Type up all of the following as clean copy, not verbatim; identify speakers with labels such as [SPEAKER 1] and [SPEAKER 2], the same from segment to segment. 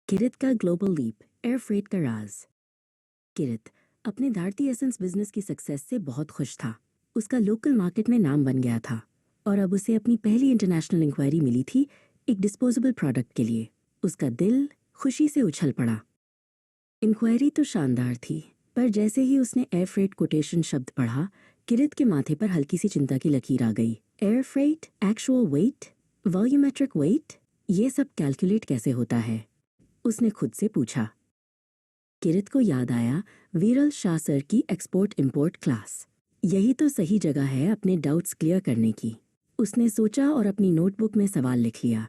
[SPEAKER 1] किरित का global leap, air freight का राज। किरित अपने धारती एसेंस बिजनेस की सक्सेस से बहुत खुश था। उसका लोकल मार्केट में नाम बन गया था और अब उसे अपनी पहली इंटरनेशनल इंक्वायरी मिली थी एक डिस्पोजेबल प्रोडक्ट के लिए। उसका दिल खुशी से उछल पड़ा। इंक्वायरी तो शानदार थी, पर जैसे ही उसने एयर फ्रेट कोटेशन शब्द पढ़ा, किरित के माथे पर हल्की सी चिंता की लकीर आ गई। Air freight, actual weight, volumetric weight, ये सब कैलकुलेट कैसे होता है? उसने खुद से पूछा। किरित को याद आया वीरल शाह सर की एक्सपोर्ट इंपोर्ट क्लास। यही तो सही जगह है अपने डाउट्स क्लियर करने की। उसने सोचा और अपनी नोटबुक में सवाल लिख लिया।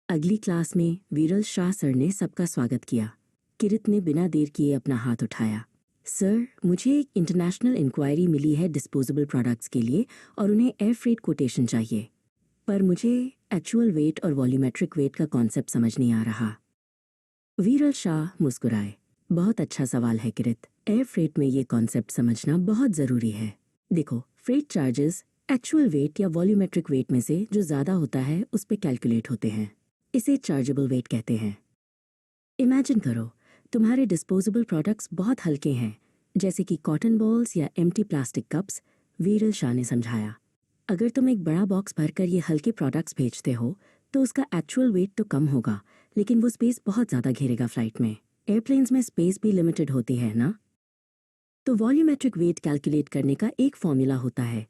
[SPEAKER 1] अगली क्लास में वीरल शाह सर ने सबका स्वागत किया। किरित ने बिना देर किए अपना हाथ उठाया। सर, मुझे एक इंटरनेशनल इंक्वायरी मिली है डिस्पोजेबल प्रोडक्ट्स के लिए और उन्हें एयर फ्रेट कोटेशन चाहिए, पर मुझे एक्चुअल वेट और वॉल्यूमेट्रिक वेट का कॉन्सेप्ट समझ नहीं आ रहा। वीरल शाह मुस्कुराए। बहुत अच्छा सवाल है किरित। एयर फ्रेट में ये कॉन्सेप्ट समझना बहुत ज़रूरी है। देखो, फ्रेट चार्जेस एक्चुअल वेट या वॉल्यूमेट्रिक वेट में से जो ज़्यादा होता है उस पे कैलकुलेट होते हैं। इसे चार्जेबल वेट कहते हैं। इमेजिन करो, तुम्हारे डिस्पोजेबल प्रोडक्ट्स बहुत हल्के हैं, जैसे कि कॉटन बॉल्स या एम्प्टी प्लास्टिक कप्स। वीरल शाह ने समझाया। अगर तुम एक बड़ा बॉक्स भरकर ये हल्के प्रोडक्ट्स भेजते हो तो उसका एक्चुअल वेट तो कम होगा, लेकिन वो स्पेस बहुत ज़्यादा घेरेगा फ्लाइट में। एयरप्लेन्स में स्पेस भी लिमिटेड होती है ना। तो वॉल्यूमेट्रिक वेट कैलकुलेट करने का एक फॉर्मूला होता है।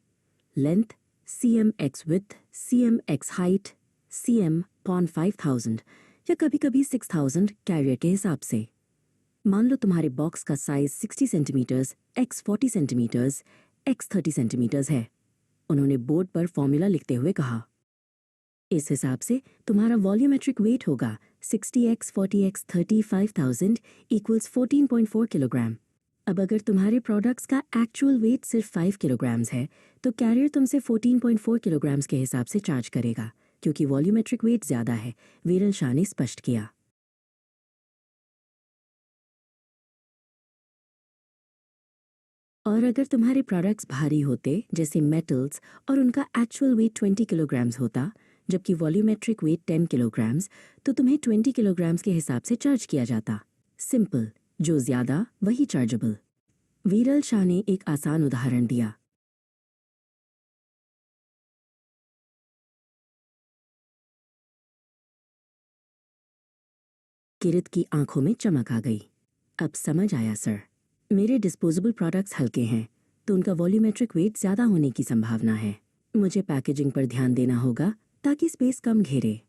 [SPEAKER 1] Length cm x width cm x height cm पॉन 5000 या कभी कभी 6000 कैरियर के हिसाब से। मान लो तुम्हारे बॉक्स का size 60 centimetres x 40 centimetres x 30 centimetres है। उन्होंने बोर्ड पर फॉर्मूला लिखते हुए कहा। इस हिसाब से तुम्हारा वॉल्यूमेट्रिक वेट होगा 60x 40x 30 5000 इक्वल्स 14.4 किलोग्राम। अब अगर तुम्हारे प्रोडक्ट्स का एक्चुअल वेट सिर्फ 5 किलोग्राम्स है तो कैरियर तुमसे 14.4 किलोग्राम्स के हिसाब से चार्ज करेगा, क्योंकि वॉल्यूमेट्रिक वेट ज़्यादा है, वीरल शाह ने स्पष्ट किया। और अगर तुम्हारे प्रोडक्ट्स भारी होते जैसे मेटल्स और उनका एक्चुअल वेट 20 किलोग्राम्स होता, जबकि वॉल्यूमेट्रिक वेट 10 किलोग्राम्स, तो तुम्हें 20 किलोग्राम्स के हिसाब से चार्ज किया जाता। सिंपल, जो ज्यादा वही चार्जेबल। वीरल शाह ने एक आसान उदाहरण दिया। किरित की आंखों में चमक आ गई। अब समझ आया सर। मेरे डिस्पोजेबल प्रोडक्ट्स हल्के हैं तो उनका वॉल्यूमेट्रिक वेट ज्यादा होने की संभावना है। मुझे पैकेजिंग पर ध्यान देना होगा ताकि स्पेस कम घेरे,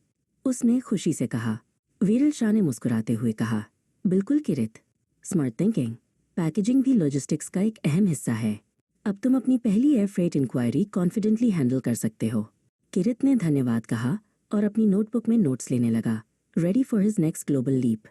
[SPEAKER 1] उसने खुशी से कहा। वीरल शाह ने मुस्कुराते हुए कहा, बिल्कुल किरित, स्मार्ट थिंकिंग। पैकेजिंग भी लॉजिस्टिक्स का एक अहम हिस्सा है। अब तुम अपनी पहली air freight enquiry confidently handle कर सकते हो। किरित ने धन्यवाद कहा और अपनी नोटबुक में नोट्स लेने लगा, ready for his next global leap.